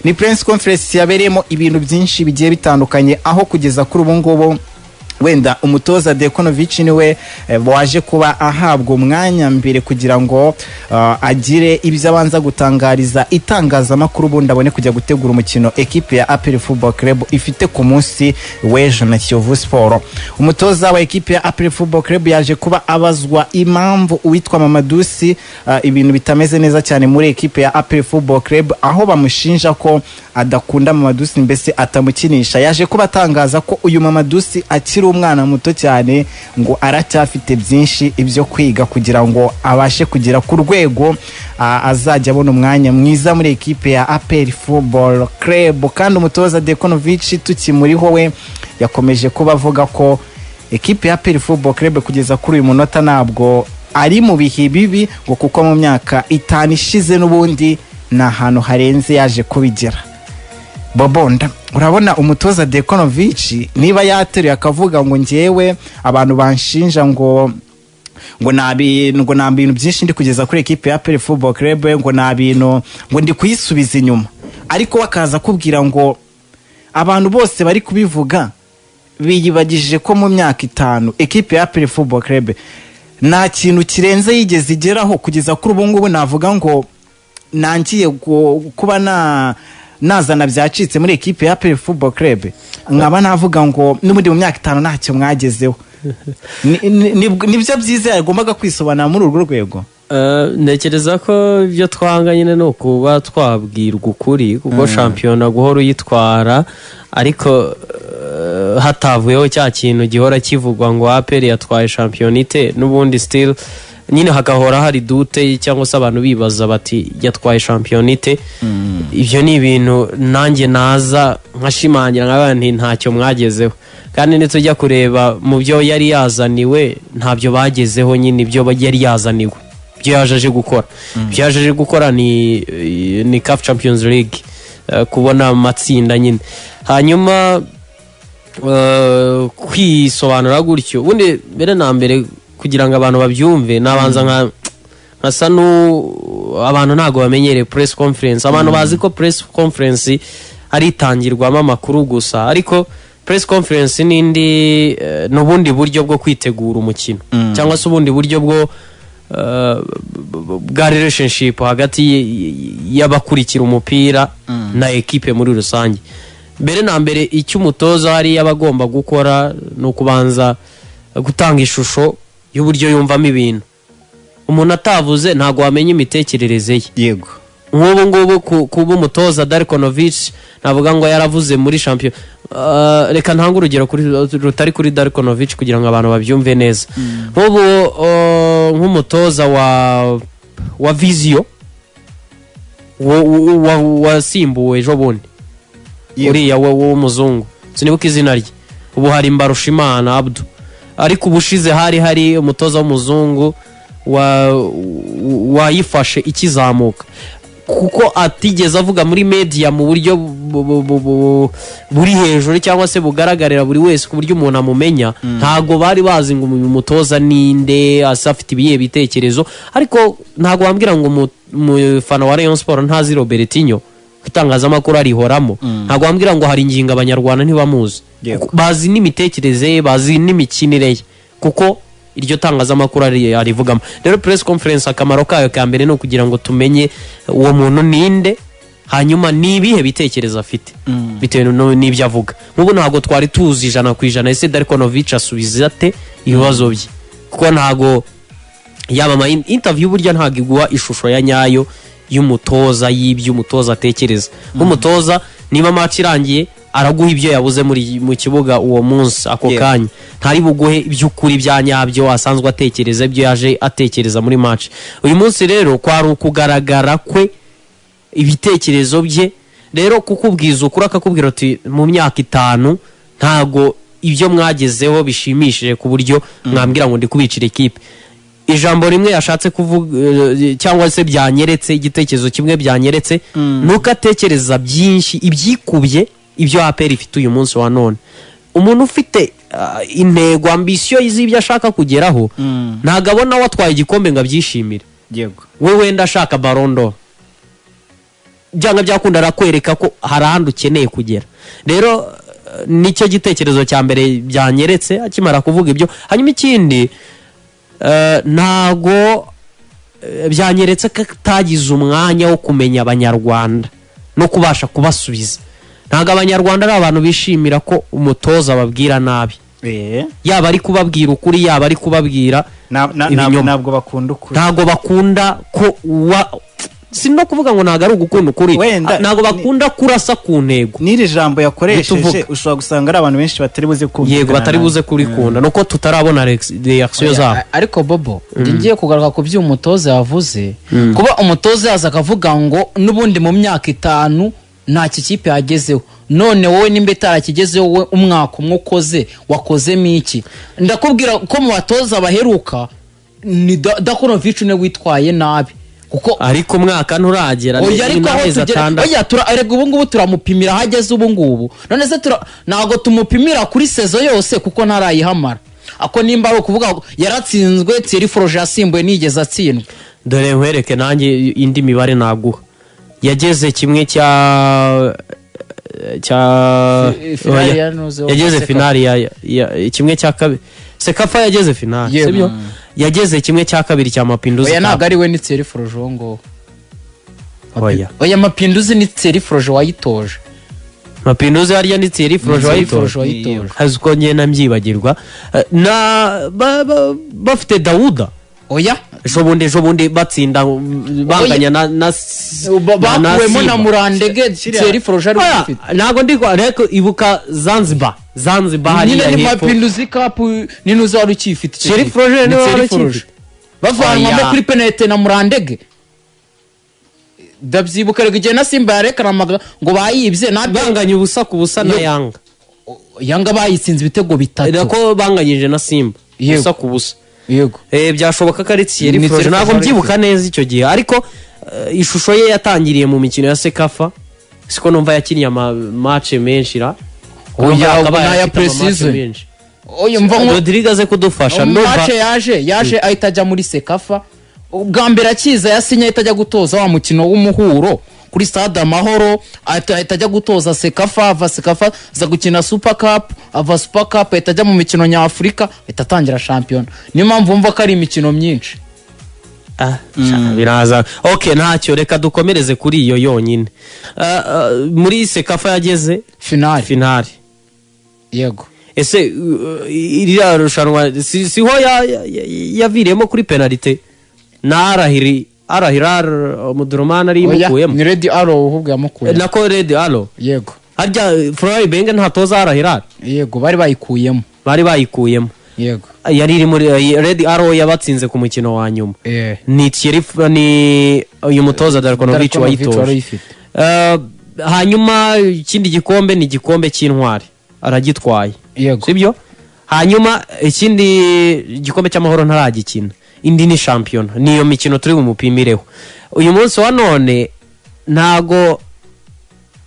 ni press conference yabereyemo ibintu byinshi bigiye bitandukanye aho kugeza kuri ubu ngubu wenda umutoza Dekonovic niwe waje kuba ahabwa umwanya mbere kugira ngo agire ibyo abanza gutangariza itangazamakuru bundi abone kujya gutegura umukino ekipe ya APR Football Club ifite ku munsi w'ejo na Kiyovu Sport. Umutoza wa ekipe ya APR Football Club yaje kuba abazwa impamvu uwitwa Mamadusi ibintu bitameze neza cyane muri ekipe ya APR Football Club aho bamushinja ko adakunda Mamadusi mbese atamukinisha. Yaje kuba atangaza ko uyu Mamadusi akiri umwana muto cyane ngo aracyafite byinshi ibyo kwiga kugira ngo abashe kugira ku rwego azajya abona umwanya mwiza muri ekipe ya APR Football Club. Kandi umutoza Dekonovic tukimuriho we yakomeje kuba avuga ko ekipe ya APR Football Club kugeza kuri uyu munota ntabwo ari mu bihe bibi ngo kuko mu myaka 5 ishize n'ubundi na hano harenze yaje kubigera. Bobonda urabona umutoza Dekonovic niba yateruye akavuga ngo ngewe abantu banshinja ngo nabintu byinshi ndi kugeza kuri ekipe ya APR Football Club ngo nabintu ngo ndi kuyisubiza inyuma, ariko bakaza kubwira ngo abantu bose bari kubivuga biyibagije ko mu myaka 5 ekipe ya APR Football Club nta kintu kirenze yigeze igeraho kugeza kuri ubu ngubu. Navuga ngo nangiye kuba nazana byacitse muri ekipe ya APR Football Club nkaba navuga ngo n'ubundi mu myaka 5 ntacyo mwagezeho. Nibyo byiza yagombaga kwisobanura muri urwo rwego. Nekereza ko ibyo twanga nyine no kuba twabwirwa ukuri kuko shampiyona guhora uyitwara ariko hatavuyeho cya kintu gihora kivugwa ngo APR yatwaye shampiyonite n'ubundi still nyine hagahora hari dute cyangwa se abantu bibaza bati yatwaye shampiyonite. Ibyo ni ibintu nanjye naza nkashimangira nk'abandi ntacyo mwagezeho, kandi nitujya kureba mu byo yari yazaniwe ntabyo bagezeho. Nyine ibyo yari yazaniwe byo yaje gukora byo yaje gukora ni CAF Champions League, kubona amatsinda nyine, hanyuma kwisobanura gutyo ubundi mbere na mbere kugira ngo abantu babyumve nabanza nkasa abantu ntago bamenyere press conference. Abantu bazi ko press conference ari itangirwamo amakuru gusa, ariko press conference nindi n'ubundi buryo bwo kwitegura umukino cyangwa se ubundi buryo bwa relationship hagati y'abakurikira umupira na equipe muri rusange. Mbere na mbere icyo umutoza hari yabagomba gukora no kubanza gutanga ishusho y'uburyo yumvamo ibintu. Umuntu atavuze ntago wamenya imitekerereze ye. Yego ngubu kuba umutoza Dekonovic navuga ngo yaravuze muri champion. Reka ntanga urugero rutari kuri Dekonovic kugira ngo abantu babyumve neza. Nk'ubu nk'umutoza wa Visio wasimbuwe ejo bundi uriya w'umuzungu sinibuka izina rye, ubu hari Mbarushimana Abdu, ariko ubushize hari umutoza w'umuzungu wayifashe ikizamuka kuko atigeze avuga muri media mu buryo buri hejuru cyangwa se bugaragarira buri wese ku buryo umuntu amumenya. Ntago bari bazi ngo umutoza ninde asafite ibiye bitekerezo, ariko ntago wambwira ngo umufana wa Rayon Sport ntazi Robertinho itangazamakuru arihoramo. Ntago wambwira ngo hari ingingo abanyarwanda ntibamuzi, bazi n'imitekerereze bazi n'imikinire ye kuko iryo tangazamakuru arivugamo. Rero press conference akamaro kayo ka mbere no kugira ngo tumenye uwo muntu ninde, hanyuma nibihe bitekerezo afite bitewe n'ibyo avuga. Nk'ubu ntago twari tuzi 100% ese Dekonovic asubiza ate ibibazo bye, kuko ntago yaba interview burya ntago igwa ishusho ya nyayo y'umutoza y'ibyo umutoza atekereza. Nk'umutoza niba match irangiye araguha ibyo yabuze mu kibuga uwo munsi ako kanya, ntari buguhe iby'ukuri bya nyabyo asanzwe atekereza ibyo yaje atekereza muri match. Uyu munsi rero kwari ukugaragara kwe ibitekerezo bye. Rero kukubwiza ukuri akakubwira ati mu myaka 5 ntago ibyo mwagezeho bishimishije ku buryo mwambwira ngo ndi kubicira equipe. Ijambo rimwe yashatse kuvuga cyangwa se byanyeretse igitekerezo kimwe byanyeretse nuko atekereza byinshi ibyikubye ibyo APR ifite uyu munsi wa none. Umuntu ufite intego ambition y'ibyo ashaka kugeraho ntago abona watwaye igikombe ngo abyishimire. Yego wewe ndashaka Ballon d'Or byanga byakunda arakwereka ko hari ahandi ukeneye kugera. Rero nicyo gitekerezo cya mbere byanyeretse akimara kuvuga ibyo. Hanyuma ikindi ntago byanyeretse ko atagize umwanya wo kumenya abanyarwanda no kubasha kubasubiza. Ntago abanyarwanda ari abantu bishimira ko umutoza babwira nabi, yaba ari kubabwira ukuri yaba ari kubabwira ntabwo bakunda ukuri, ntago bakunda ko si no kuvuga ngo ntago ari ugukunda ukuri, ntago bakunda kurasa ku ntego. N'iri jambo yakoresheje ushobora gusanga ari abantu benshi batari buze kumva, yego batari buze kurikunda nuko tutarabona reaction zabo. Ariko Bobo ngiye kugaruka ku byo umutoza yavuze, kuba umutoza yaza akavuga ngo nubundi mu myaka 5 nta kikipe yagezeho, none wowe nimba itarakigezeho wowe umwaka umwe ukoze wakozemo iki? Ndakubwira ko mu batoza baheruka ni Dakonovic ne witwaye nabi, kuko ariko umwaka nturagera n'amezi 6. Oya arega ubu ngubu turamupimira hageze ubu ngubu, none se nago tumupimira kuri sezo yose kuko ntarayihamara. Ako nimba ari kuvuga yaratsinzwe Thierry Froger yasimbuye nigeze atsindwa. Dore nkwereke nanjye indi mibare naguha. Yageze kimwe yageze finali ya kimwe cya kabiri Sekafa, yageze finali sibyo, yageze kimwe cya kabiri cya Mapinduzi. Oya ntago ari we ni Thierry Froger ngo oya Mapinduzi ni Thierry Froger wayitoje. Mapinduzi hariya ni Thierry Froger wayitoje, haziko ngiye nabyibagirwa. Na bafite Dawuda, oya ejo bundi batsinda banganya na bakuwemo na Murandege Thierry Froger ari ufite. Ntago ndiko ariko ibuka Zanzibar hariya ni Mapinduzi Cup ninuza wari ukifite Thierry Froger ni wari ukifite, bavanwamo kuri penalty na Murandege. Dabyibuka rege igihe na Simba yarekaramaga ngo bayibye banganya ubusa ku busa na Yanga bayitsinze ibitego 3. Rako banganyije na Simba ubusa ku busa. Yego byashoboka ko ari Thierry Froger, ntabwo mbyibuka neza icyo gihe, ariko ishusho ye yatangiriye mu mikino ya Sekafa, siko numva yakiniye match menshi ra. Oya ya precision. Oya mva ngo Rodriguez kudufasha no match yaje ahita ajya muri Sekafa. Ubwa mbere akiza yasinye ahita ajya gutoza wa mukino w'umuhuro kuri Stade Amahoro, ahita ajya gutoza Sekafa, ava Sekafa za gukina Super Cup, ava Super Cup ahita ajya mu mikino nyafurika, ahita atangira champion. Niyo mpamvu mva ko ari imikino myinshi. Biraza. Okay, ntacyo, reka dukomereze kuri iyo yonyine. Muri Sekafa yageze finali. Yego. Ese iriya rushanwa siho yaviremo kuri penalty na Al-Hilal Omdurman ari mukuyemo. Ni Red Arrow uhubwe yamukuyemo. Nako Red Arrow. Yego. Harya Florent Ibenge ntatoza Al-Hilal. Yego bari bayikuyemo. Yego. Yari iri muri Red Arrow yabatsinze ku mukino wa nyuma. Ni Thierry ni uyu mutoza Dakonovic wayitoje. Hanyuma ikindi gikombe ni igikombe cy'intwari aragitwaye. Sibyo? Hanyuma ikindi gikombe cy'amahoro ntaragikina. Indi ni champion, niyo mikino turi bumupimireho. Uyu munsi wa none ntago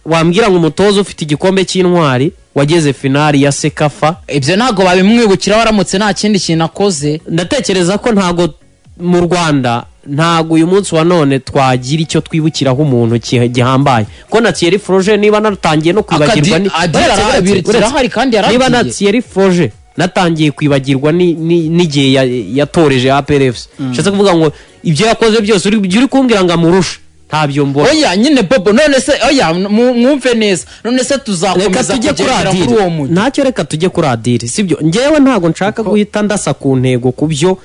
wambwira ngo umutoza ufite igikombe cy'intwari wageze finali ya Sekafa, ibyo ntago babimwibukira waramutse nta kindi kintu akoze. Ndatekereza ko ntago mu Rwanda ntago uyu munsi wa none twagira icyo twibukiraho umuntu gihambaye. Ko na Thierry Froger niba natangiye no kwibagirwa niba na Thierry Froger natangiye kwibagirwa n'igihe yatoreje APRFC. Nshatse kuvuga ngo ibyo yakoze byose uri kumbwira ngo amurusha ntabyo mbona. Oya nyine Bobo, none se oya mwumve neza, none se tuzakomeza kugera muri uwo mujyi. Ntacyo, reka tujye kuri adire, sibyo? Ngewe ntago nshaka guhita ndasa ku ntego kubyo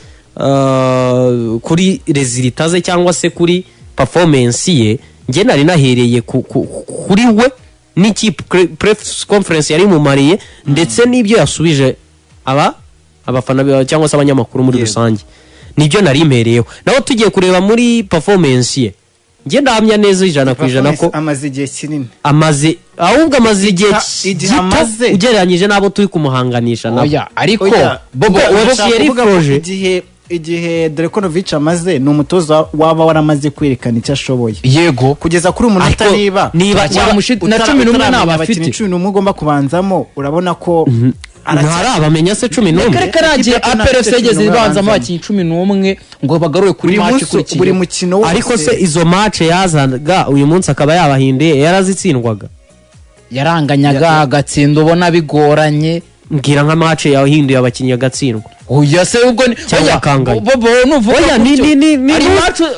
kuri resultat ze cyangwa se kuri performance ye. Nge nari nahereye kuri we n'ikipe press conference yari mu mariye ndetse n'ibyo yasubije abafana cyangwa se abanyamakuru muri rusange, nibyo nari impereyeho. Naho tugiye kureba muri performance ye, nge ndahamya neza 100% ko amaze igihe kinini, ahubwo amaze igihe ugereranyije nabo turi kumuhanganisha nabo. Oya ariko Bobo Thierry Froger igihe Dakonovic amaze ni umutoza waba waramaze kwerekana icyo ashoboye. Yego, kugeza kuri umunota niba na 11 n'abafite 11 ugomba kubanzamo, urabona ko ntarabamenya se 11 reka ragiye APRFC yageze ibanzamo abakinnyi 11 ngo bagarure kuri match ikurikiye buri mukino wose. ariko se izo match yazaga uyu munsi akaba yabahinduye yarazitsindwaga yaranganyaga agatsinda ubona bigoranye mbwira nka match yahinduye abakinnyi agatsindwa oya se ubwo oya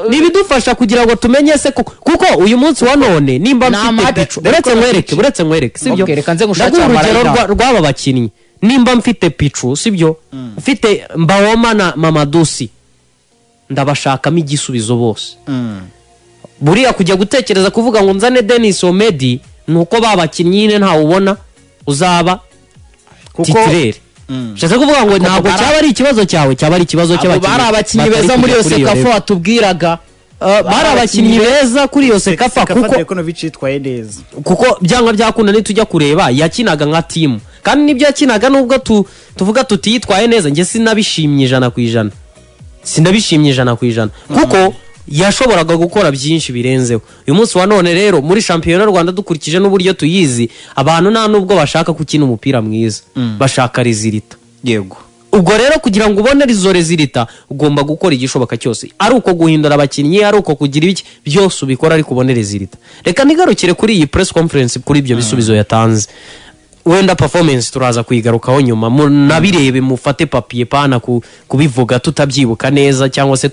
nibidufasha kugira ngo tumenye se kuko uyu munsi wa none nimba mfite picu buretse nkwereke sibyo ndaguha urugero rw'aba bakinnyi nimba mfite picu sibyo mfite Mbawoma na Mamadusi ndabashakamo igisubizo bose buriya kujya gutekereza kuvuga ngo nzane Denis Omedi nuko babakinnyi nyine ntawe ubona uzaba titirere Shaka kuvuga ngo ntabwo cyaba ari ikibazo cyawe cyaba ari ikibazo cy'abakinnyi bari abakinnyi beza muri iyo Sekafa watubwiraga bari abakinnyi beza kuri iyo Sekafa kuko Dekonovic yitwaye neza kuko byanga byakunda nitujya kureba yakinaga nka team kandi nibyo yakinaga nubwo tuvuga tuti yitwaye neza nge sinabishimye 100% sinabishimye 100% kuko yashoboraga gukora byinshi birenzeho uyu munsi wa none rero muri shampiyona Rwanda dukurikije n'uburyo tuyizi abantu nta nubwo bashaka gukina umupira mwiza bashaka rezilita yego ubwo rero kugira ngo ubone izo rezilita ugomba gukora igishoboka cyose ari uko guhindura abakinnyi ari uko kugira ibiki byose ubikora ariko ubone rezilita reka nigarukire kuri iyi press conference kuri ibyo bisubizo yatanze wenda performance turaza kuyigarukaho nyuma nabirebe mufate papier pana kubivuga tutabyibuka neza cyangwa se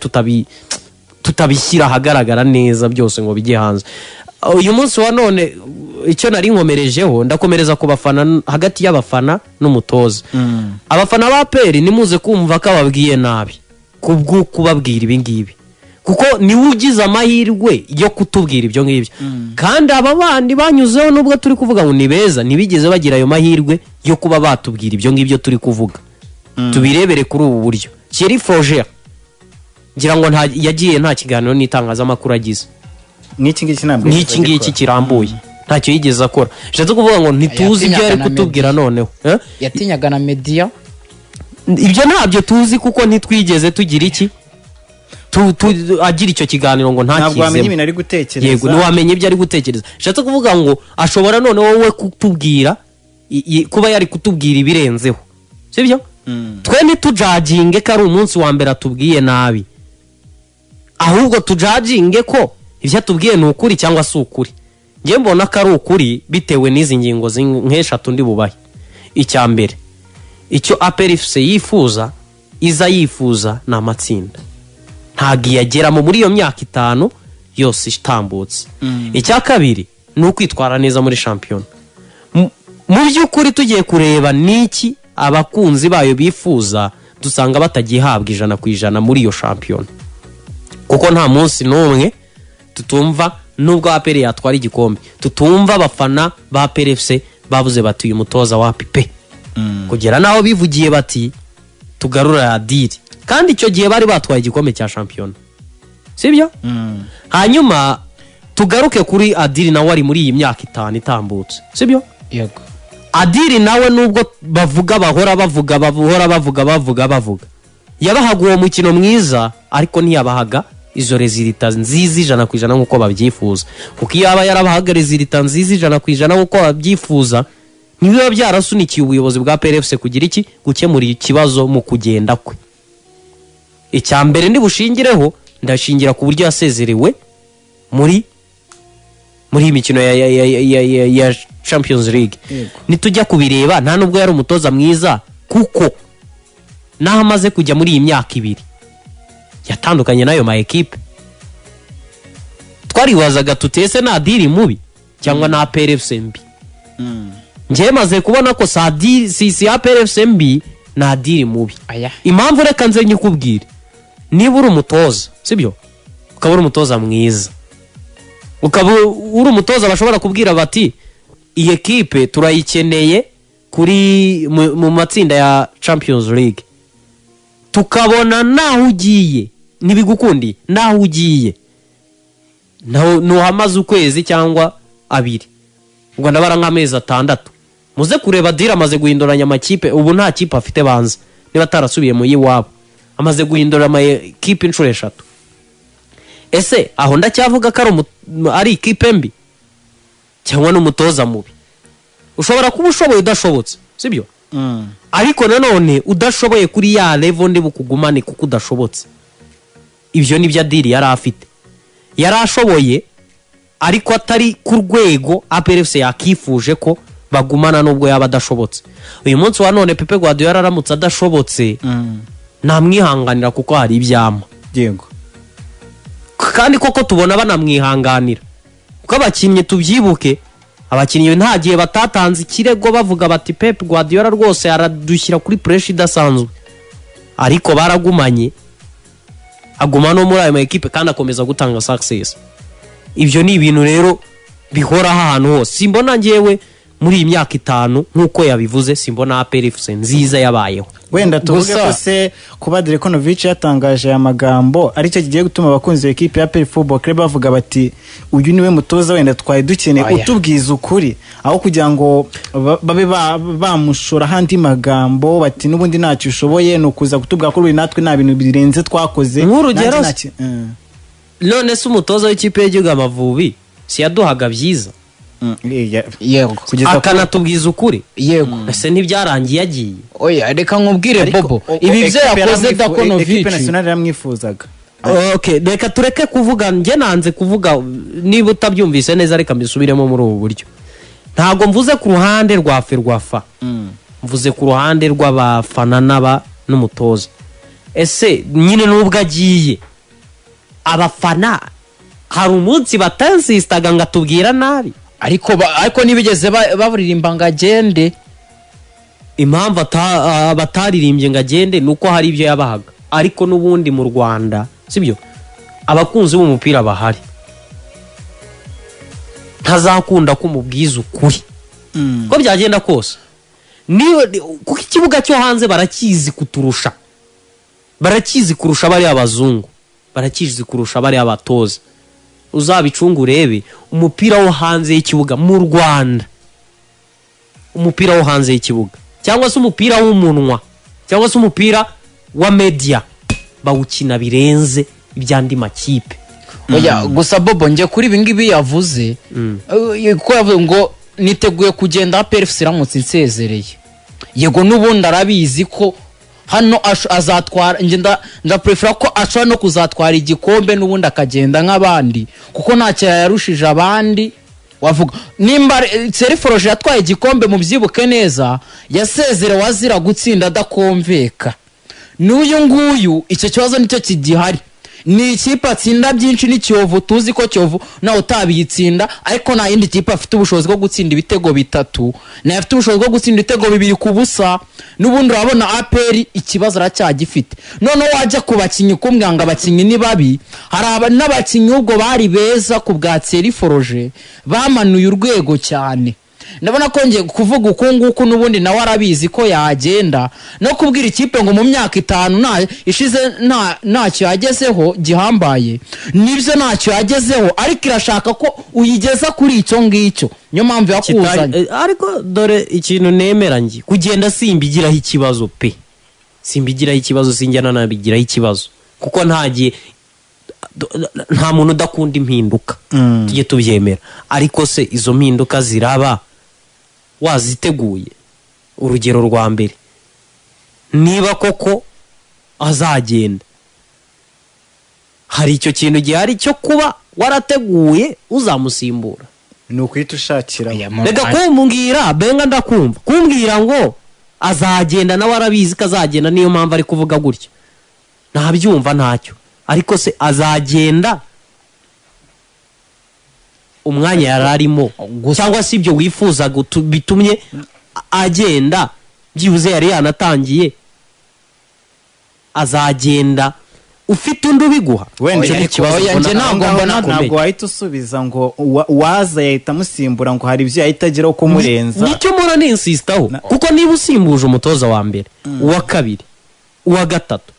tutabishyira ahagaragara neza byose ngo bijye hanze uyu munsi wa none icyo nari nkomerejeho ndakomereza ku bafana hagati y'abafana n'umutoza abafana ba APR nimuze kumva ko ababwiye nabi kubwo kubabwira ibi ngibi kuko niwe ugize amahirwe yo kutubwira ibyo ngibyo kandi aba bandi banyuzeho nubwo turi kuvuga ngo ni beza ntibigeze bagira ayo mahirwe yo kuba batubwira ibyo ngibyo turi kuvuga tubirebere kuri ubu buryo Thierry Froger ngira ngo yagiye nta kiganiro n'itangazamakuru agize n'iki ngiki kirambuye ntacyo yigeze akora nshatse kuvuga ngo ntituzi ibyo ari kutubwira noneho yatinyaga na media ibyo ntabyo tuzi kuko ntitwigeze tugira iki agira icyo kiganiro ngo ntabwo wamenye ibintu ari gutekereza yego ntiwamenye ibyo ari gutekereza nshatse kuvuga ngo ashobora noneho wowe kutubwira kuba yari kutubwira ibirenzeho sibyo twe ntitujaginge ko ari umunsi wa mbere atubwiye nabi ahubwo tujaginge ko ibyo atubwiye ni ukuri cyangwa si ukuri ngiye mbona ko ari ukuri bitewe n'izi ngingo nk'eshatu ndi bubahe icya mbere icyo APRFC yifuza yifuza ni amatsinda ntabwo iyageramo muri iyo myaka 5 yose itambutse icya kabiri ni ukwitwara neza muri shampiyona mu by'ukuri tugiye kureba niki abakunzi bayo bifuza dusanga batagihabwa 100% muri iyo shampiyona kuko nta munsi n'umwe tutumva nubwo APR yatwara igikombe tutumva abafana ba APRFC babuze bati uyu mutoza wa pipe kugera naho bivugiye bati tugarura Adiri kandi icyo gihe bari batwaye igikombe cya shampiyona sibyo hanyuma tugaruke kuri Adiri nawe ari muri iyi myaka 5 itambutse sibyo yego Adiri nawe nubwo bavuga bahora bavuga yabahaga uwo mukino mwiza ariko ntiyabahaga izo rezilita nziza 100% nkuko babyifuza kuko iyo aba yarabahaga rezilita nziza 100% nkuko babyifuza nibiba byarasunikiye ubuyobozi bwa APRFC kugira iki gukemura ikibazo mu kugenda kwe icya mbere ndi bushingireho ndashingira ku buryo yasezerewe muri imikino ya Champions League nitujya kubireba nta nubwo yari umutoza mwiza kuko naho amaze kujya muri iyi myaka 2 yatandukanye nayo ma equipe twariwazaga tutese na Adiri mubi cyangwa na APRFC mbi ngiye maze kubona ko si APRFC mbi na Adiri mubi impamvu reka nze nyikubwire niba uri umutoza sibyo ukaba uri umutoza mwiza ukaba uri umutoza bashobora kubwira bati iyi equipe turayikeneye kuri mu matsinda ya Champions League tukabona naho ugiye nibigukundi naho ugiye nuhamaze ukwezi cyangwa 2 ubwo ndabara nk'amezi 6 muze kureba Adiri amaze guhinduranya amakipe ubu nta kipe afite banza niba tarasubiye mu yiwabo amaze guhindura amakipe inshuro 3 ese aho ndacyavuga ko ari ikipe mbi cyangwa n'umutoza mubi ushobora kuba ushoboye udashobotse sibyo ariko nanone udashoboye kuri ya level ndi bukugumane kuko udashobotse. Ibyo nibyo Adiri yari afite, yari ashoboye ariko atari ku rwego APRFC yakifuje ko bagumana nubwo yaba adashobotse. Uyu munsi wa none Pepe Guardiola aramutse adashobotse namwihanganira kuko hari ibyama. Yego. Kandi koko tubona banamwihanganira kuko abakinnyi tubyibuke, abakinnyi nta gihe batatanze ikirego bavuga bati Pep Guardiola rwose aradushyira kuri pressure idasanzwe, ariko baragumanye, aguma no muri ayo equipe kandi akomeza gutanga success. Ibyo ni ibintu rero bihora ahantu hose. Simbona ngewe muri iyi myaka 5 nkuko yabivuze, simbona APRFC nziza yabayeho. Wenda tuvuge ko se kuba Drakonovic yatangaje aya magambo ari cyo kigiye gutuma abakunzi b'equipe ya APR Football Club bavuga bati uyu niwe mutoza wenda twaye dukeneye utubwiza ukuri, aho kugira ngo babe bamushora handi magambo bati nubundi ntacyo ushoboye no kuza kutubwira ko uri natwe nta bintu birenze twakoze. Nk'urugero none se umutoza w'ikipe y'igihugu Amavubi si yaduhaga byiza? Yego. Akanatubwiza ukuri. Yego. Ese ntibyarangiye yagiye? Oya reka nkubwire Bobo, ibi byo yakoze Drakonovic equipe nationale yamwifuzaga. Okay, reka tureke kuvuga, nge nanze kuvuga, niba utabyumvise neza reka mbisubiremo muri ubu buryo. Ntago mvuze ku ruhande rwa Ferwafa, mvuze ku ruhande rw'abafana n'umutoza. Ese nyine nubwo agiye abafana hari umunsi batansistaga ngatubwira nabi, ariko nibigeze bavuririmba ngo agende. Impamvu bataririmbye ngo agende nuko hari ibyo yabahaga, ariko nubundi mu Rwanda sibyo abakunzi b'umupira bahari, ntazakunda kumubwiza ukuri ko byagenda kose. Kuko ikibuga cyo hanze barakizi kuturusha, barakizi kurusha bari abazungu, barakizi kurusha bari abatoza. Uzabicunga urebe umupira wo hanze y'ikibuga mu Rwanda, umupira wo hanze y'ikibuga cyangwa se umupira w'umunwa cyangwa se umupira wa media bawukina birenze ibyandi makipe. Oya gusa Bobo nje kuri ibi ngibi yavuze ko yavuze ngo niteguye kugenda APRFC iramutse insezereye. Yego nubundi arabizi ko hano azatwara, nda prefera ko ashobora no kuzatwara igikombe nubundi akagenda nk'abandi kuko ntacyo yarushije abandi. Wavuga nimba Seriforoje yatwaye igikombe mu byibuke neza, yasezere wazira gutsinda adakomveka. N'uyu nguyu icyo kibazo nicyo kigihari, ni ikipe atsinda byinshi ni Kiyovu, tuzi ko Kiyovu nawe utabiyitsinda, ariko nta yindi kipe afite ubushobozi bwo gutsinda ibitego 3, naye afite ubushobozi bwo gutsinda ibitego 2 ku busa. N'ubundi urabona APR ikibazo aracyagifite. None wajya ku bakinyi kumbwanga abakinyi ni babi, hari n'abakinyi ubwo bari beza ku bwa Seriforoje bamanuye urwego cyane. Ndabona ko ngiye kuvuga ukunguku nubundi nawe arabizi ko yagenda no kubwira ikipe ngo mu myaka 5 ishize ntacyo yagezeho gihambaye, nibyo ntacyo yagezeho, ariko irashaka ko uyigeza kuri icyo ngicyo. Niyo mpamvu yakuzanye. Ariko dore ikintu nemera ngi kugenda simbigiraho ikibazo pe, simbigiraho ikibazo, sinjyana nabigiraho ikibazo kuko nta muntu udakunda impinduka, tujye tubyemera. Ariko se izo mpinduka ziraba waziteguye? Urugero rwa mbere, niba koko azagenda hari icyo kintu gihari cyo kuba warateguye uzamusimbura, ni ukwita ushakira. Reka kumbwira benga ndakumva kumbwira ngo azagenda nawe arabizi ko azagenda, niyo mpamvu ari kuvuga gutyo, ntabyumva ntacyo. Ariko se azagenda umwanya yararimo cyangwa se ibyo wifuza bitumye agenda byibuze yari yanatangiye, azagenda ufite undi ubiguha? Wenda ntabwo wahita usubiza ngo waza yahita amusimbura ngo hari ibyo yahita ageraho kumurenza. Nicyo mpora ninsistaho, kuko niba usimbuje umutoza wa mbere, uwa kabiri, uwa gatatu,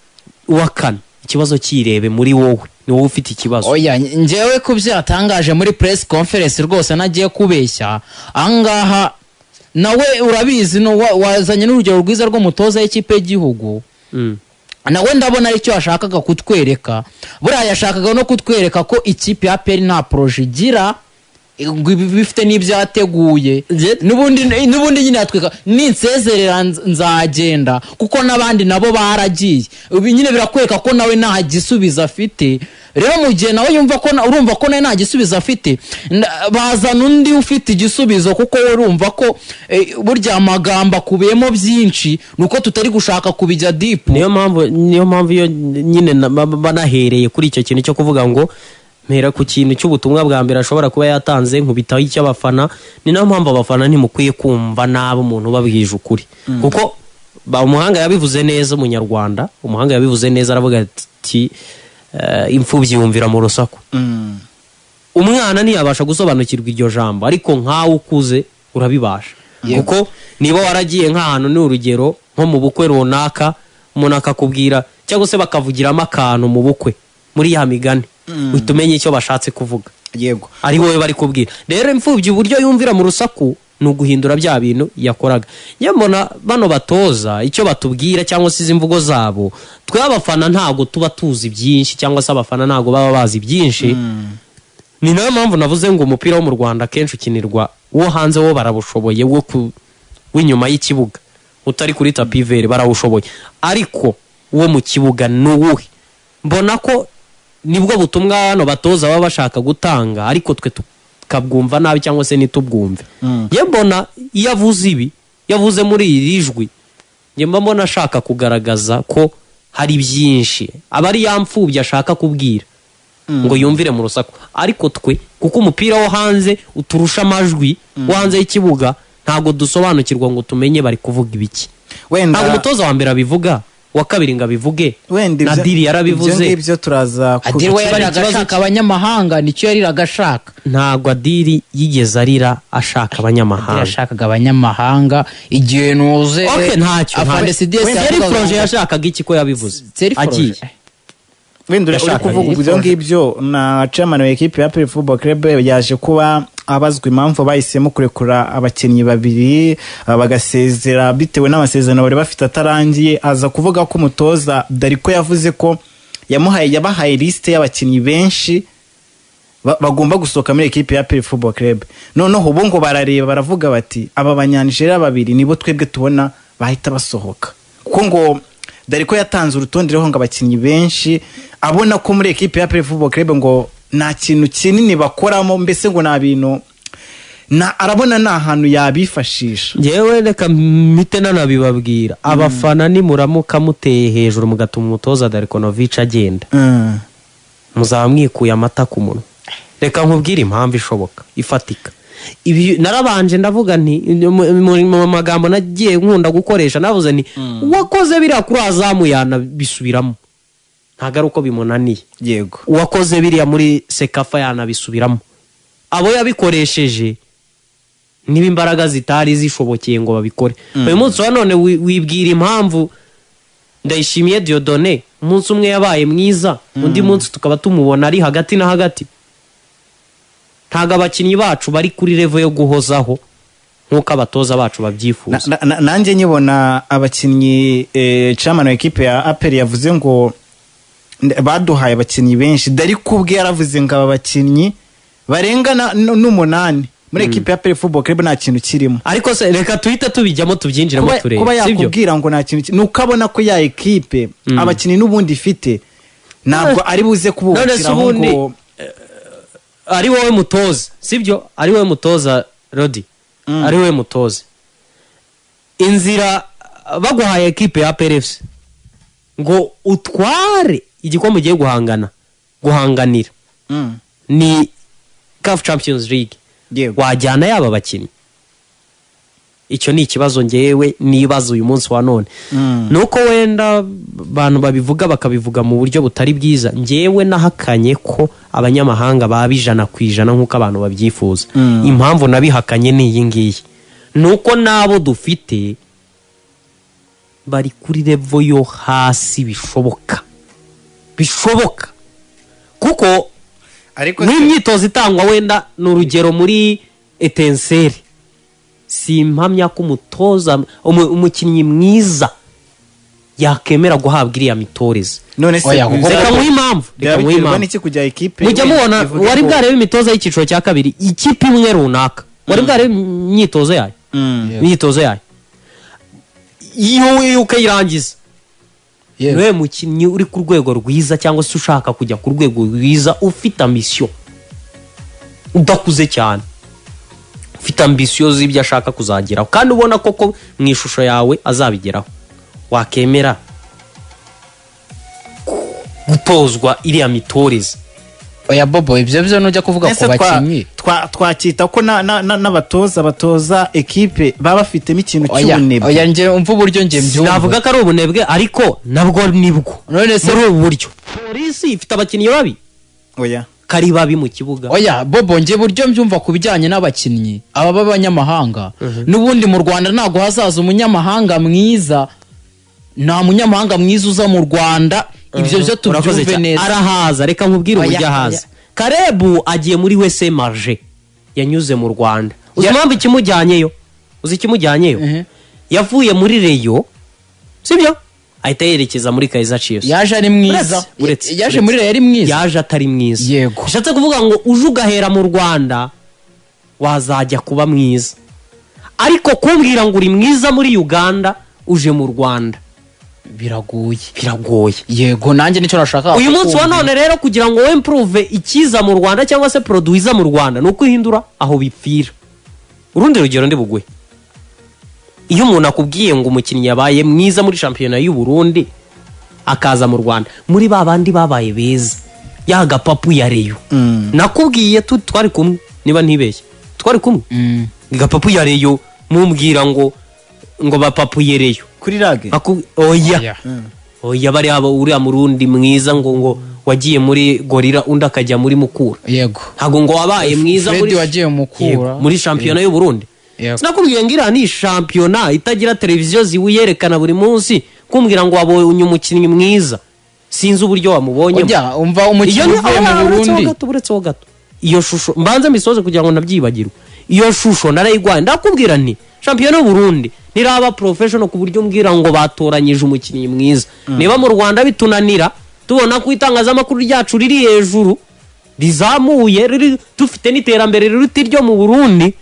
uwa kane, ikibazo kirebe muri wowe, ni wowe ufite ikibazo. Oya njewe kubyo yatangaje muri press conference rwose nagiye kubeshya angaha, nawe urabizi no wazanye n'urugero rwiza rw'umutoza w'ikipe y'igihugu. Nawe ndabona icyo yashakaga kutwereka, buriya yashakaga no kutwereka ko ikipe ya APR nta projet igira bifite n'ibyateguye n'ubundi nyine yatwika ninsezerera nzagenda kuko n'abandi nabo baragiye ubu nyine birakwereka ko nawe nta gisubizo afite rero mu gihe nawe urumva ko nawe nta gisubizo afite bazana undi ufite igisubizo kuko we urumva ko burya amagambo akubiyemo byinshi nuko tutari gushaka kubijya deep niyo mpamvu iyo nyine banahereye kuri icyo kintu cyo kuvuga ngo mpera ku kintu cy'ubutumwa bwa mbere ashobora kuba yatanze nkubitaho icy'abafana ni nayo mpamvu abafana ntimukwiye kumva nabi umuntu ubabwije ukuri kuko umuhanga yabivuze neza umunyarwanda umuhanga yabivuze neza aravuga ati imfubyi yumvira mu rusaku umwana ntiyabasha gusobanukirwa iryo jambo ariko nkawe ukuze urabibasha kuko niba waragiye nk'ahantu ni urugero nko mu bukwe runaka umuntu akakubwira cyangwa se bakavugiramo akantu mu bukwe muri ya migani uhita umenya icyo bashatse kuvuga yego ari wowe bari kubwira rero imfubyi uburyo yumvira mu rusaku ni uguhindura bya bintu yakoraga nyamara bano batoza icyo batubwira cyangwa se izi mvugo zabo twe abafana ntago tuba tuzi byinshi cyangwa se abafana ntago baba bazi byinshi ni nayo mpamvu navuze ngo umupira wo mu Rwanda kenshi ukinirwa wo hanze wo barabushoboye w'inyuma y'ikibuga utari kuri tapi vere barawushoboye ariko wo mu kibuga n'uwuhe mbona ko nibwo butumwa hano batoza baba bashaka gutanga ariko twe tukabwumva nabi cyangwa se nitubwumve ye mbona iyo avuze ibi yavuze muri iri jwi nge mbona ashaka kugaragaza ko hari byinshi aba ari yamfubye ashaka kubwira ngo yumvire mu rusaku ariko twe kuko umupira wo hanze uturusha amajwi wo hanze y'ikibuga ntago dusobanukirwa ngo tumenye bari kuvuga ibiki ntago umutoza wa mbere abivuga wa kabiri ngo abivuge na Diri yarabivuze ibyo turaza Adiri we yari agashaka abanyamahanga nicyo yari agashaka ntago Adiri yigeze arira ashaka abanyamahanga yashakaga abanyamahanga igihe nuze ntacyo afande CDS yari projet yashakaga iki ko yabivuze agiye wenda uri kuvuga ibyo ngibyo na chairman wa equipe ya APR Football Club yaje kuba abazwa impamvu bahisemo kurekura abakinnyi babiri bagasezera bitewe n'amasezerano bari bafite atarangiye aza kuvuga ko umutoza Dariko yavuze ko yabahaye liste y'abakinnyi benshi bagomba gusohoka muri equipe ya APR Football Club noneho ubu ngo barareba baravuga bati aba banyanijera babiri nibo twebwe tubona bahita basohoka kuko ngo Dariko yatanze urutonde rero ngo abakinnyi benshi abona ko muri equipe ya APR Football Club ngo nta kintu kinini bakoramo mbese ngo nta bintu arabona nta hantu yabifashisha yewe reka mpite nanabibabwira abafana nimuramuka muteye hejuru mugatuma umutoza Darikonovic agenda muzaba mwikuye amata ku munwa reka nkubwire impamvu ishoboka ifatika ibi narabanje ndavuga nti mu magambo nagiye nkunda gukoresha navuze nti wakoze biriya kuri azamu yana bisubiramo ntago ari uko bimunaniye yego wakoze biriya muri Sekafa yana bisubiramo abo yabikoresheje niba imbaraga zitari zishobokeye ngo babikore uyu munsi wa none wibwira impamvu Ndayishimiye Dieudonné umunsi umwe yabaye mwiza undi munsi tukaba tumubona ari hagati na hagati ntago abakinnyi bacu bari kuri level yo guhozaho nkuko abatoza bacu babyifuza nanjye nyibona abakinnyi chairman wa equipe ya APR yavuze ngo baduhaye abakinnyi benshi Dariko ubwe yaravuze ngo aba bakinnyi barengana n'umunani muri equipe ya APR Football Club nta kintu kirimo ariko se reka tuhita tubijyamo tubyinjiramo turebe kuba yakubwira ngo nta kintu nukabona ko ya equipe abakinnyi n'ubundi ifite ntabwo ari buze kubukiraho ngo ari wowe mutoza sibyo ari wowe mutoza Rodi ari wowe mutoza inzira baguhaye equipe ya APRFC ngo utware igikombe ugiye guhanganira ni CAF Champions League wajyana yaba bakinnyi icyo ni ikibazo ngewe nibaza uyu munsi wa none nuko wenda abantu babivuga bakabivuga mu buryo butari bwiza ngewe nahakanye ko abanyamahanga babijana kwijana nkuko abantu babyifuza impamvu nabihakanye ni iyi ngiyi nuko nabo dufite bari kuri level yo hasi bishoboka kuko n'imyitozo itangwa wenda n'urugero muri si impamya ko umutoza umukinnyi mwiza yakemera guhabwa iriya mitoreze. none se Oya, kuko- Reka muhe impamvu, reka muhe impamvu. n'iki kujya ekipe Mujya mubona ivuga wari ko- bwarebe imitoza y'icyiciro cya kabiri ikipe imwe runaka wari bwarebe imyitozo yayo imyitozo yayo iyo ukayirangiza Yewe. niwe mukinnyi uri ku rwego rwiza cyangwa se ushaka kujya ku rwego rwiza ufite ambisiyo udakuze cyane ufite ambisiyo z'ibyo ashaka kuzageraho kandi ubona koko mu ishusho yawe azabigeraho wakemera gutozwa iriya mitoreze. Oya Bobo ibyo byo nujya kuvuga ku ese bakinnyi twakita ko n'abatoza batoza ekipe baba bafitemo ikintu oya cy'ubunebwe nje umva uburyo nje mbyumva navuga ko ari ubunebwe ariko nabwo nibwo none se muri ubu buryo polisi ifite abakinnyi babi oya kari babi mu kibuga. oya Bobo nje buryo mbyumva ku bijyanye n'abakinnyi aba b'abanyamahanga n'ubundi mu Rwanda ntago hazaza umunyamahanga mwiza nta munyamahanga mwiza uza mu Rwanda ibyo byo tubyumve neza arahaza reka nkubwire Oya, uburyo ahaza. oya. Karebu agiye muri wese marje yanyuze mu Rwanda uzi impamvu ikimujyanyeyo uzi ikimujyanyeyo yavuye muri Reyo sibyo ahita yerekeza muri Kaizer Chiefs yaje ari mwiza yaje muri Reyo ari mwiza yaje atari mwiza Yego. bishatse kuvuga ngo uje ugahera mu Rwanda wazajya kuba mwiza ariko kumbwira ngo uri mwiza muri Uganda uje mu Rwanda biragoye. yego nanjye nicyo nashaka Uyu munsi wa none rero kugira ngo improve ikiza mu Rwanda cyangwa se produit iza mu Rwanda nuko ihindura aho bipfira. Urundi rugero ndi bugwe. Iyo umuntu akubwiye ngo umukinnyi yabaye mwiza muri shampiyona y'u Burundi akaza mu Rwanda muri babandi babaye beza yaga papu ya Reyo nakubwiye twari kumwe niba ntibeshye twari kumwe gapapu ya Reyo mumbwira ngo bapapu yereyo kuri rage oya oya bari aba uriya murundi mwiza ngo wagiye muri Gorira undi akajya muri Mukura yego ntago ngo wabaye mwiza muri wagiye Mukura muri shampiyona y'u Burundi sinakubwiye ngira ni shampiyona itagira televiziyo ziwiyerekana buri munsi kumbwira ngo wabonye umukinnyi mwiza sinzi uburyo wamubonye umva umukinnyi uvuye mu Burundi tuburetseho gato iyo shusho mbanze misoze kugira ngo nabyibagirwe iyo shusho narayigwaye ndakubwira nti shampiyona y'u Burundi niraba professional ku buryo mbwira ngo batoranyije umukinnyi mwiza niba mu Rwanda bitunanira tubona ku itangazamakuru ryacu riri hejuru rizamuye riri dufite n'iterambere riri ryo mu Burundi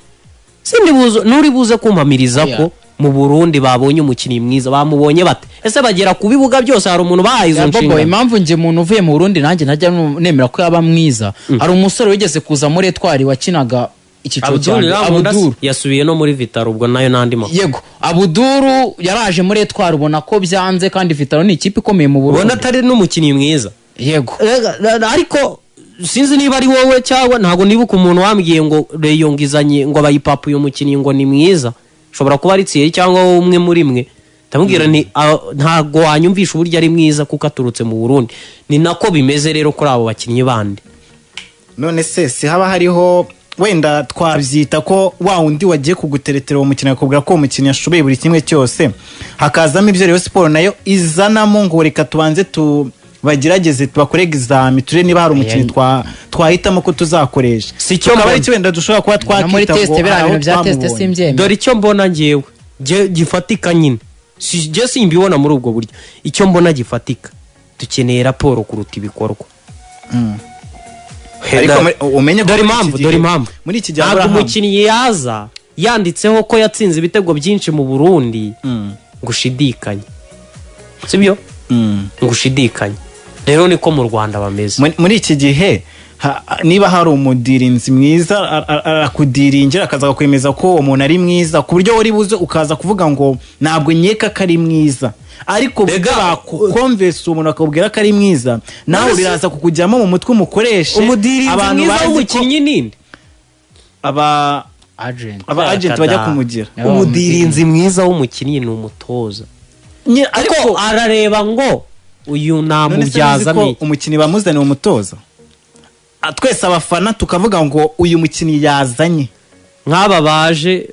sindi buzo nuri buze kumpamiriza ko mu Burundi babonye umukinnyi mwiza bamubonye bate ese bagera ku bibuga byose hari umuntu bahaye izo nshinga impamvu nje umuntu uvuye mu Burundi nanjye ntajya nemera ko yaba mwiza hari umusore wigeze kuza muri Etwari wakinaga icyiciro cyane Abuduru yasubiye no muri Vitaro ubwo nayo nandi makuru yego Abuduru yaraje muri Etwari ubona ko byanze kandi Vitaro ni ikipe ikomeye mu Burundi ubona atari n'umukinnyi mwiza yego ariko sinzi niba ari wowe cyangwa ntago nibuka umuntu wambwiye ngo Reyo ngizanye ngo abayipapu uyu mukinnyi ngo ni mwiza shobora kuba ari Thierry cyangwa umwe muri mwe ndamubwira ni ntago wanyumvisha uburyo ari mwiza kuko aturutse mu Burundi ni nako bimeze rero kuri abo bakinnyi bandi none se haba hariho wenda twabyita ko wa undi wagiye kuguteretera uwo mukino akubwira ko umukinnyi ashoboye buri kimwe cyose hakazamo ibyo Rayon Sport nayo izanamo ngo reka tubanze bagerageze tubakore exam turebe niba hari umukinnyi twahitamo ko tuzakoresha sikyo ari wenda dushobora kuba twakita ngo bya test simbyeme dore icyo mbona ngewe gifatika nyine je simbibona muri ubwo buryo icyo mbona gifatika dukeneye raporo kuruta ibikorwa umenye dore impamvu muri iki gihe ntabwo umukinnyi yaza yanditseho ko yatsinze ibitego byinshi mu Burundi ngushidikanye sibyo ngushidikanye rero niko mu Rwanda bameze muri iki gihe niba hari umudirinzi mwiza arakudiringira akaza kwemeza ko umuntu ari mwiza ku buryo wari buze ukaza kuvuga ngo ntabwo nyeka ko ari mwiza ariko bakukonvesa umuntu akabwira ko ari mwiza nawe biraza kukujyamo mu mutwe umukoreshe umudirinzi mwiza w'umukinnyi ninde aba agent bajya kumugira umudirinzi mwiza w'umukinnyi ni umutoza ariko arareba ngo uyu namubyaza umukinnyi bamuzaniye umutoza twese abafana tukavuga ngo uyu mukinnyi yazanye nk'aba baje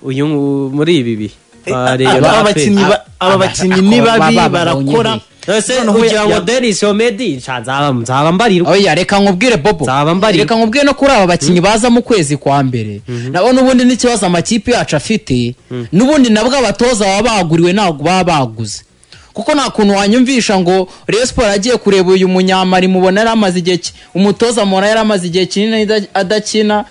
uyu muri ibi bihe aba bakinnyi ni babi barakora kugira ngo Denis Omedi nzaba mbarirwa oya reka nkubwire Bobo reka nkubwire no kuri aba bakinnyi baza mu kwezi kwa mbere nabo n'ubundi n'ikibazo amakipe yacu afite n'ubundi nabwo abatoza baba baguriwe ntabwo baba baguze kuko nta kuntu wanyumvisha ngo Rayon Sport agiye kureba uyu munyamari mubona yari amaze igihe umutoza mubona yari amaze igihe kinini adakina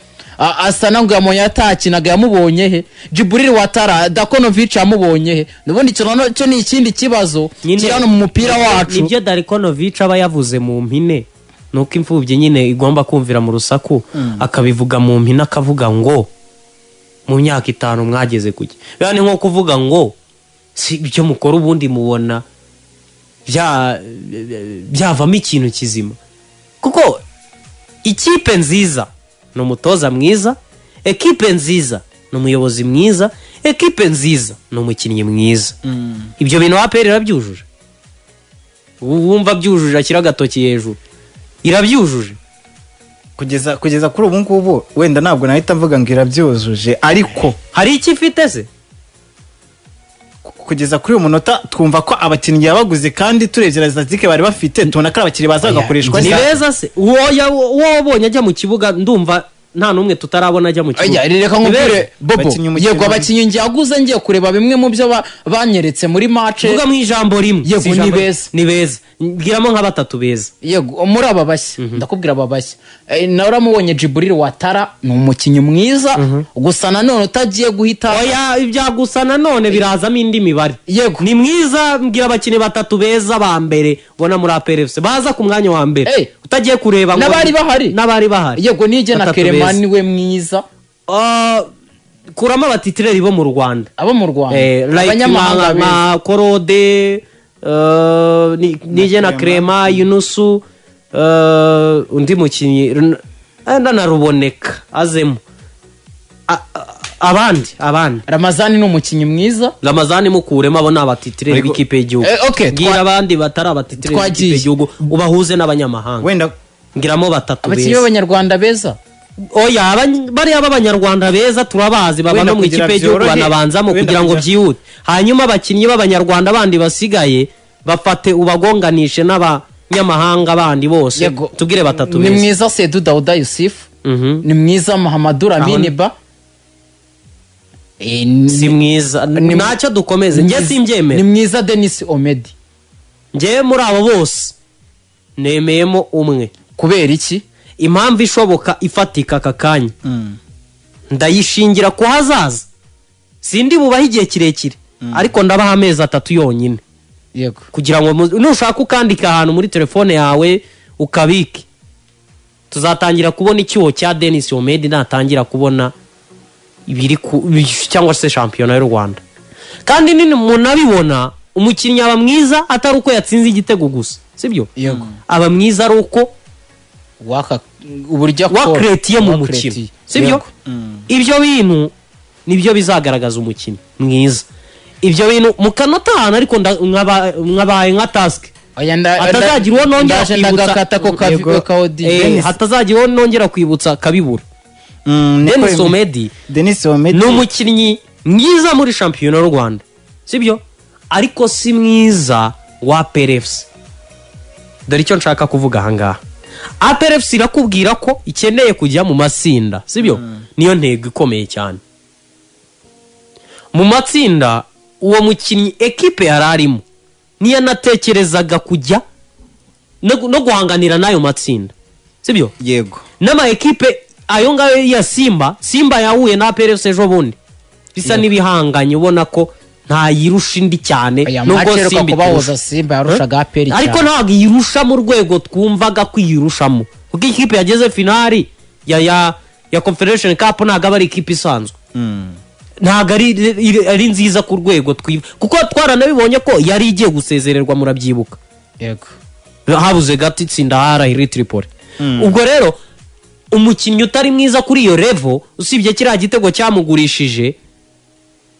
asa na ngo yamonye atakinaga yamubonye he Djibril Watara Dakonovic yamubonye he nubundi cyo ni ikindi kibazo kiri hano mu mupira wacu nibyo Dakonovic aba yavuze mu mpine nuko imfubyi nyine igomba kumvira mu rusaku akabivuga mu mpine akavuga ngo mu myaka 5 mwageze kuki yani nko kuvuga ngo si byo mukora ubundi mubona byavamo ikintu kizima kuko ikipe nziza no mutoza mwiza ekipe nziza no muyobozi mwiza ekipe nziza no mukinnyi mwiza ibyo bintu APR irabyujuje wumva byujuje akira gatoki hejuru irabyujuje kugeza kuri ubu ngubu wenda ntabwo nahita mvuga ngo irabyujuje ariko hari iki ifite se kugeza kuri uyu munota twumva ko abakinnyi yabaguze kandi turebye razazike bari bafite tubona ko abakinnyi bazagakoreshwa ni beza se uwo wabonye ajya mu kibuga ndumva nta numwe tutarabona ajya mu kibuga reka nkubwire Bobo yego abakinnyi ngiye ngiye kureba bimwe mu byo banyeretse muri match vuga mu ijambo rimwe yego ni beza ngiramo nka 3 beza yego muri aba bashya ndakubwira aba bashya nawe uramubonye Djibril Watara ni umukinnyi mwiza gusa nanone utagiye guhita oya ibya gusa nanone birazamo indi mibare yego ni mwiza mbwira abakinnyi 3 beza ba mbere bona muri APR FC baza ku mwanya wa mbere utagiye kureba ngo n'abari bahari yego nije na Keremani we mwiza kurama abatitireri bo mu Rwanda abanyamahanga nka Korode nije na Krema Yunusu undi mukinnyi na Ruboneka azemo abandi Ramazani ni umukinnyi mwiza Ramazani mukuremo abo n'abatitireri b'ikipe y'igihugu ngira abandi batari abatitireri b'ikipe y'igihugu ubahuze n'abanyamahanga wenda ngiramo 3 beza abakinnyi b'abanyarwanda beza oya bari abanyarwanda beza turabazi baba no mu ikipe y'igihugu banabanzamo kugira ngo byihute hanyuma abakinnyi b'abanyarwanda bandi basigaye bafate ubagonganishe n'abanyamahanga bandi bose tugire 3 beza ni mwiza Seydou Daouda Yusuf ni mwiza Mahamadou Lamine Ba si mwiza ntacyo dukomeze njye simbyemera ni mwiza Denis Omedi njye muri abo bose nemeyemo umwe kubera iki impamvu ishoboka ifatika aka kanya ndayishingira ku hazaza sindi bubaho igihe kirekire ariko ndabaha amezi 3 yonyine yego kugira ngo nushaka ukandika ahantu muri telefone yawe ukabike tuzatangira kubona icyuho cya Denis Omedi natangira kubona ibiri cyangwa se shampiyona y'u Rwanda kandi nini munabibona umukinnyi aba mwiza atari uko yatsinze igitego gusa sibyo yego aba mwiza ari uko uburyo wakretiye mu mukino sibyo ibyo bintu nibyo bizagaragaza umukinnyi mwiza ibyo bintu mukanota hano ariko nkabaye nka task hatazagira uwo nongera kwibutsa hatazagira uwo nongera kwibutsa kabibura Denis Omedi ni umukinnyi mwiza muri shampiyona y'u Rwanda sibyo ariko si mwiza wa APR FC dore icyo nshaka kuvuga ahangaha APR FC irakubwira ko ikeneye kujya mu matsinda sibyo niyo ntego ikomeye cyane mu matsinda uwo mukinnyi ekipe yararimo niyo natekerezaga kujya no guhanganira n'ayo matsinda sibyo yego n'ama ekipe ayo ngayo ya Simba yahuye na APR FC ejo bundi bisa n'ibihanganye ubona ko nta yirusha indi cyane nubwo Simba yarushaga APR cyane ariko ntabwo yirusha mu rwego twumvaga kwiyirushamo kuko ikipe yageze finali ya Confederation Cup ntabwo ari ikipe isanzwe ntabwo ari nziza ku rwego kuko twaranabibonye ko yari igiye gusezererwa murabyibuka yego habuze gato itsinda Al-Ahly Tripoli ubwo rero umukinnyi utari mwiza kuri iyo level usibye kiriya gitego cyamugurishije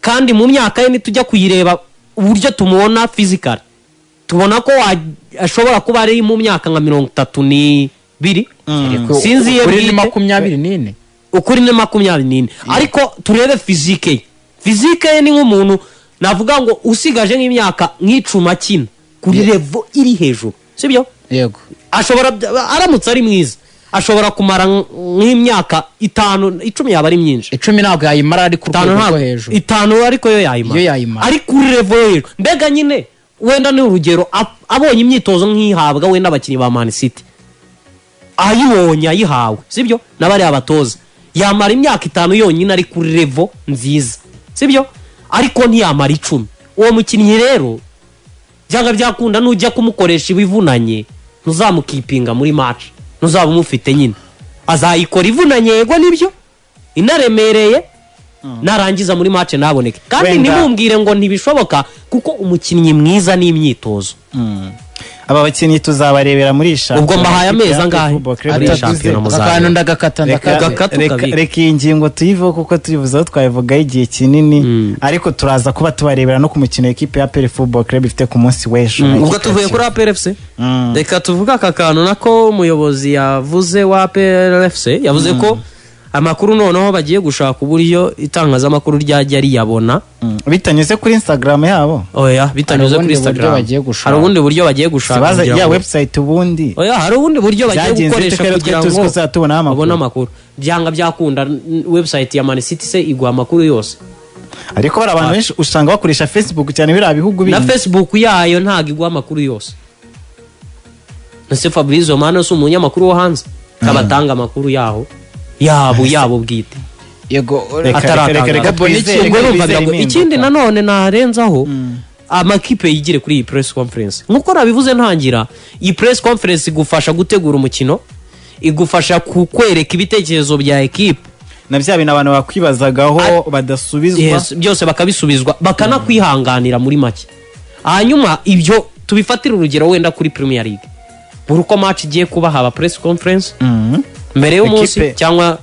kandi mu myaka ye nitujya kuyireba uburyo tumubona physical tubona ko ashobora kuba ari mu myaka nka 32 sinzi ye kuri 24 ukuri ni 24 ariko turebe physique ye ni nk'umuntu navuga ngo usigaje nk'imyaka nk'icuma kina kuri level iri hejuru sibyo yego ashobora aramutse ari mwiza ashobora kumara nk'imyaka 5-10 yaba ari myinshi 10 ntabwo yayimara ari ku rwego rwo hejuru 5 ariko yo yayimara ari kuri level hejuru mbega nyine wenda ni urugero abonye imyitozo nk'ihabwa we n'abakinnyi ba Man City ayibonye ayihawe sibyo n'abari abatoza yamara imyaka 5 yonyine ari kuri level nziza sibyo ariko ntiyamara 10 uwo mukinnyi rero byanga byakunda nujya kumukoresha ibivunanye ntuzamukipinga muri match ntuzaba umufite nyine azayikora ivunanye yego nibyo inaremereye narangiza muri match naboneke kandi nimumbwire ngo ntibishoboka kuko umukinnyi mwiza n'imyitozo aba bakinnyi tuzabarebera muri ishaka ubwo mbahaye ameza ngahe akantu ndagakata reka iyi ngingo tuyivuge kuko tuyivuzeho twayivugaho igihe kinini ariko turaza kuba tubarebera no ku mukino w'ikipe ya APR Football Club ifite ku munsi w'ejo ubwo tuvuye kuri APR FC reka tuvuga aka kantu nako umuyobozi yavuze wa APR FC yavuze ko amakuru noneho bagiye gushaka uburyo itangazamakuru ryajya riyabona bitanyuze kuri Instagram yabo oya bitanyuze kuri Instagram hari ubundi buryo bagiye gushaka ya website ubundi oya hari ubundi buryo bagiye gukoresha kugira ngo babone amakuru byanga byakunda website ya Man City se igwa amakuru yose ariko bara abantu benshi usanga bakoresha Facebook cyane bira bihugu bindi na Facebook yayo ntago igwa amakuru yose nase Fabrizio Romano se umunyamakuru wo hanze kabatanga amakuru yaho yabo bwite yego ikindi nanone narenzaho amakipe yigire kuri iyi press conference nkuko nabivuze ntangira iyi press conference igufasha gutegura umukino igufasha kukwereka ibitekerezo bya equipe na bya bintu abantu bakwibazagaho badasubizwa byose bakabisubizwa bakanakwihanganira muri make hanyuma ibyo tubifatira urugero wenda kuri Premier League buri uko match igiye kuba haba press conference mbere y'umunsi cyangwa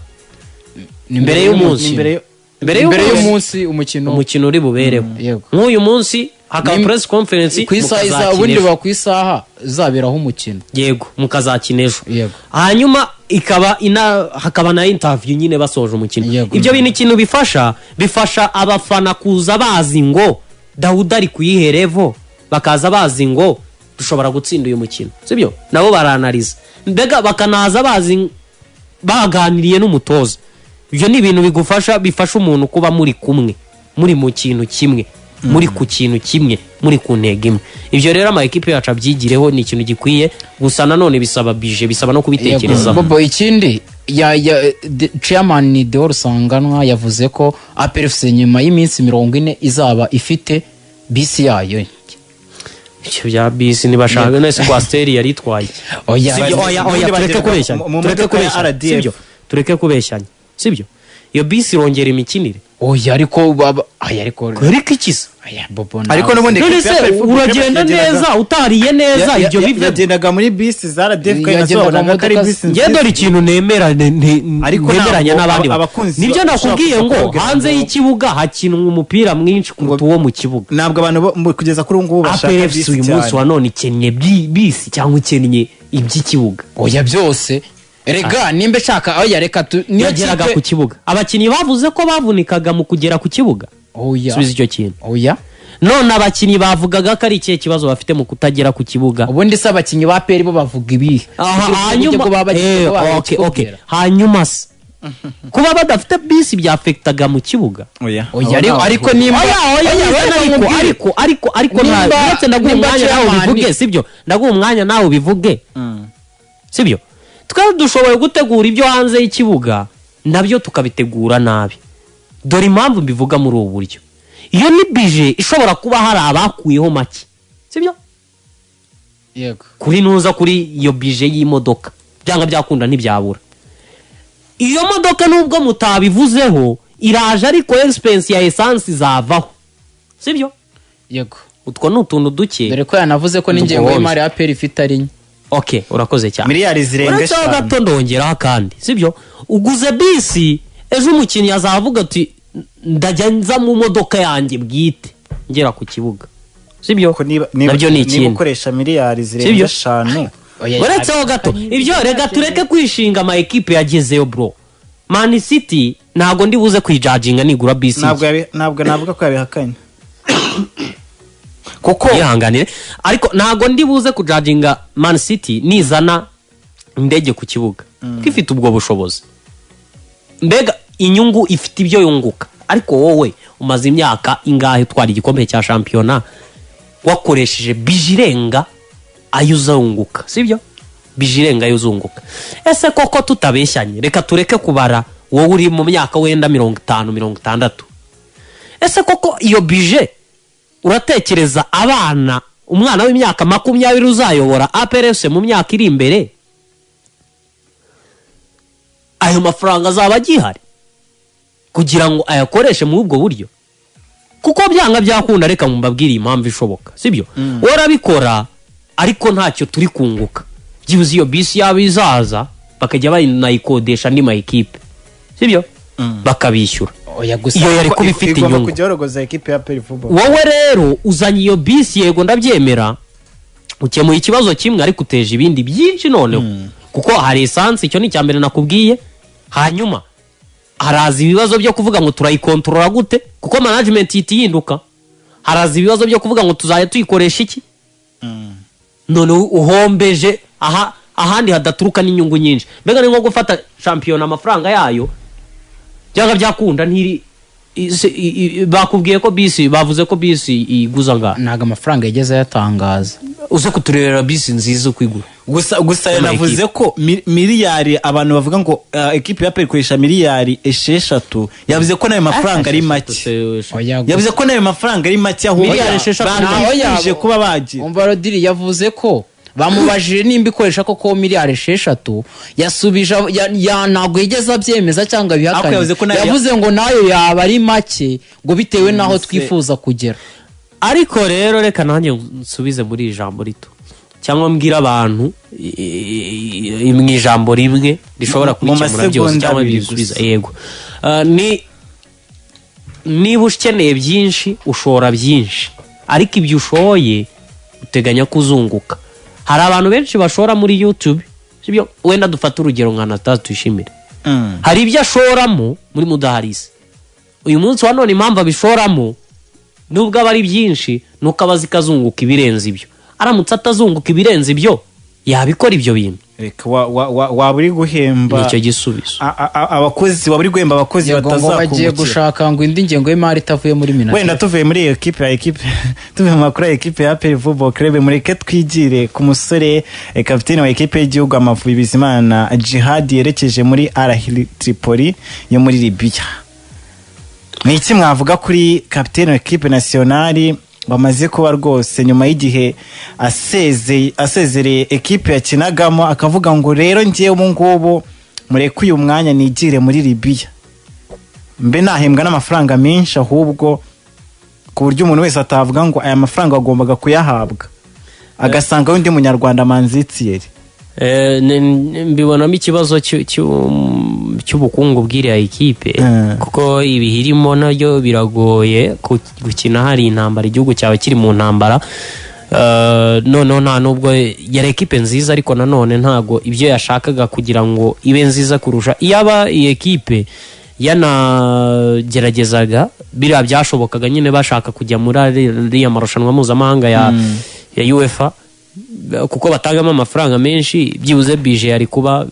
mbere y'umunsi umukino uri bubereho nk'uyu munsi hakaba press conference ku isaha ubundi bakwisaha zaberaho umukino yego mukazakina ejo hanyuma hakaba na interview nyine basoje umukino ibyo bintu ikintu bifasha abafana kuza bazi ngo Dawuda ari kuyiherevo bakaza bazi ngo dushobora gutsinda uyu mukino sibyo nabo baranaliza mbega bakanaza bazi baganiriye n'umutoza ibyo ni ibintu bifasha umuntu kuba muri kumwe muri mu kintu kimwe muri ku kintu kimwe muri ku ntego imwe ibyo rero ama equipe yacu abyigireho ni ikintu gikwiye gusa nanone bisaba bisaba no kubitekereza bobo ikindi chairman Deo Rusanganwa yavuze ko APR FC nyuma y'iminsi 40 izaba ifite bisi yayo icyo bya bisi nibashaka nese Coaster yari itwaye oya tureke kubeshyanya sibyo iyo bisi irongera imikinire oya ariko ikiza ariko nubundi uragenda neza utariye neza ibyo bive yagendaga muri bisi za RDF kainasobonaga kari bisi ngendo ikintu nemeranya n'abandi nibyo nakubwiye ngo hanze y'ikibuga hakinwa umupira mwinshi kuruta uwo mu kibuga ntabwo abantu kugeza kuri ngubu bashaka bisi uyu munsi wa none ikennye bisi cyangwa ikennye iby'ikibuga oya byose Erega nimbe shaka oya reka yageraga ku kibuga abakinnyi bavuze ko bavunikaga mu kugera ku kibuga oya subiza icyo kintu oya none abakinnyi bavugaga ko ari ikihe kibazo bafite mu kutagera ku kibuga ubundi se abakinnyi ba PL bo bavuga ibi hanyuma se kuba badafite bisi byafektaga mu kibuga oya ariko nimba ariko ndetse ndaguha umwanya nawe ubivuge sibyo ndaguha umwanya nawe ubivuge sibyo tukaba dushoboye gutegura ibyo hanze y'ikibuga nabyo tukabitegura nabi dore impamvu mbivuga muri ubu buryo iyo ni bije ishobora kuba hari abakuyeho make sibyo yego kuri nuza kuri iyo bije y'imodoka byanga byakunda ntibyabura iyo modoka nubwo mutabivuzeho iraje ariko expense ya essence zavaho sibyo yego utwo n'utuntu duke dore ko yanavuze ko n'ingengo y'imari ya PL ifite ari okay urakoze cyane miliyari zirenga 5 gato ndongeraho kandi sibyo uguze bisi ejo umukinnyi azavuga ati ndajya nza mu modoka yanjye bwite ngera ku kibuga sibyo nabyo ni ikintu ukoresha miliyari zirenga 5 uretseho gato ibyo rega tureke kwishinga ama equipe yagezeyo bro Man City ntago ndi buze kwijajinga nigura bisi ntabwo navuga ko yabihakanye kuko yihanganire ariko ntago ndi buze kujajinga Man City nizana indege ku kibuga kwifite ubwo bushobozi mbega inyungu ifite ibyo yunguka ariko wowe umaze imyaka ingahe twari igikombe cya championnat wakoresheje bijirenga ayo uzunguka, sibyo? Bijirenga ayo uzunguka. Ese koko tutabeshyanye, reka tureke kubara wowe uri mu myaka wenda 50-60. Ese koko iyo bije uratekereza umwana w'imyaka 20 uzayobora APRS mu myaka iri imbere, ayo mafaranga azaba agihari kugira ngo ayakoreshe muri ubwo buryo? Kuko byanga byakunda, reka mbabwire impamvu ishoboka, sibyo? Warabikora ariko ntacyo turi kunguka. Byibuze iyo bisi yabo izaza bakajya bayinayikodesha andi mayikipe, sibyo? Bakabishyura. Iyo yari kuba ifite inyungu kujyorogoza ekipe ya APR Football. Wowe rero uzanye iyo bisi, yego ndabyemera, ukemuye ikibazo kimwe ariko uteje ibindi byinshi noneho. Kuko hari essence, icyo ni cyambere nakubwiye. Hanyuma haraza ibibazo byo kuvuga ngo turayikontorora gute, kuko management itihinduka. Haraza ibibazo byo kuvuga ngo tuzaye tuyikoresha iki. None uhombeje ahandi hadaturuka n'inyungu nyinshi. Mbega ni nko gufata champion amafaranga yayo byanga byakunda ntiri bakubwiye ko bisi, bavuze ko bisi iguza ntago amafaranga yageze yatangaza. Uze kuturera bisi nziza kwigura. Gusa yanavuze ko miliyari, abantu bavuga ngo ekipe ya APR ikoresha miliyari 6, yavuze ko nayo mafaranga ari make. Yavuze ko nayo mafaranga ari make, aho miliyari 6 baje kuba bagiye. Umva Rodiri yavuze ko bamubajije nimba ikoresha koko miliyari 6, yasubije ntabwo yigeze abyemeza cyangwa bihakanye. Yavuze ngo nayo yaba ari make ngo bitewe naho twifuza kugera. Ariko rero reka nanjye nsubize muri ijambo rito, cyangwa mbwira abantu mu ijambo rimwe rishobora kubikemura byose cyangwa bisubiza. Yego, niba ukeneye byinshi ushora byinshi, ariko ibyo ushoye uteganya kuzunguka. Hari abantu benshi bashora muri YouTube, sibyo? Wenda dufata urugero nka Anastase Tuyishimire. Hari ibyo ashoramo muri Mudaharisi. Uyu munsi wa none impamvu abishoramo nubwo aba ari byinshi nuko abazi kazunguka ibirenze ibyo. Aramutse atazunguka ibirenze ibyo yabikora ibyo bintu. Reka waburi guhemba nicyo gisubizo. Abakozi waburi guhemba abakozi batazakungukira. Bagiye gushaka ngo indi ngengo y'imari itavuye muri Minagri. Wenda tuvuye muri iyo ekipe tuvuye mu makuru ya ekipe ya APR Football Club, mureke twigire ku musore kapiteni wa ekipe y'igihugu Amavubi Bizimana Djihad yerekeje muri Al Ahly Tripoli yo muri Libya. Ni iki mwavuga kuri kapiteni wa ekipe nationale bamaze kuba rwose nyuma y'igihe asezereye ekipe yakinagamo, akavuga ngo rero ngiye ubu ngubu mureke uyu mwanya nigire muri Libya, mbe nahembwa n'amafaranga menshi ahubwo ku buryo umuntu wese atavuga ngo aya mafaranga agombaga kuyahabwa, agasanga undi munyarwanda Manzi Thierry. Mbibonamo ikibazo cy'ubukungu bw'iriya ekipe, kuko ibihirimo nabyo biragoye gukina hari intambara, igihugu cyawe kiri mu ntambara. Noneho nta nubwo yari ekipe nziza, ariko nanone ntago ibyo yashakaga kugira ngo ibe nziza kurusha. Iyaba iyi ekipe yanageragezaga biriya byashobokaga nyine bashaka kujya muri ariya marushanwa mpuzamahanga ya UEFA, kuko batangamo amafaranga menshi, byibuze bije yari kuba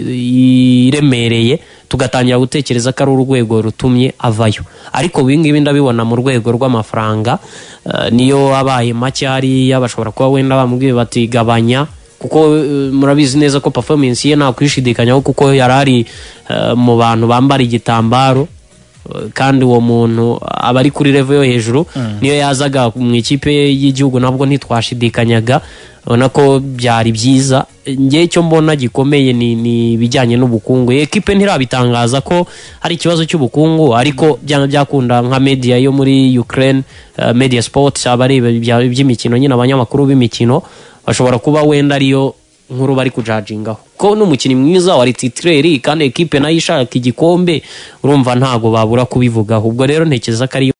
iremereye, tugatangira gutekereza ko ari urwego rutumye avayo. Ariko bingibi ndabibona mu rwego rw'amafaranga niyo abaye make hariya, bashobora kuba wenda bamubwiye bati gabanya, kuko murabizi neza ko performance ye nta kwishidikanyaho, kuko yari ari mu bantu bambara igitambaro, kandi uwo muntu aba ari kuri level yo hejuru. Niyo yazaga mu ikipe y'igihugu nabwo ntitwashidikanyaga, ubona ko byari byiza. Ngiye cyo mbona gikomeye ni bijyanye n'ubukungu. Ekipe ntirabitangaza ko hari ikibazo cy'ubukungu, ariko byakunda nka media yo muri Ukraine, Media Sport, abareba iby'imikino nyine, abanyamakuru b'imikino bashobora kuba wenda ariyo nkuru bari kujajingaho ko n'umukinnyi mwiza wari titreri, kandi ekipe nayo ishaka igikombe, urumva ntago babura kubivugaho. Ubwo rero ntekereza ko ari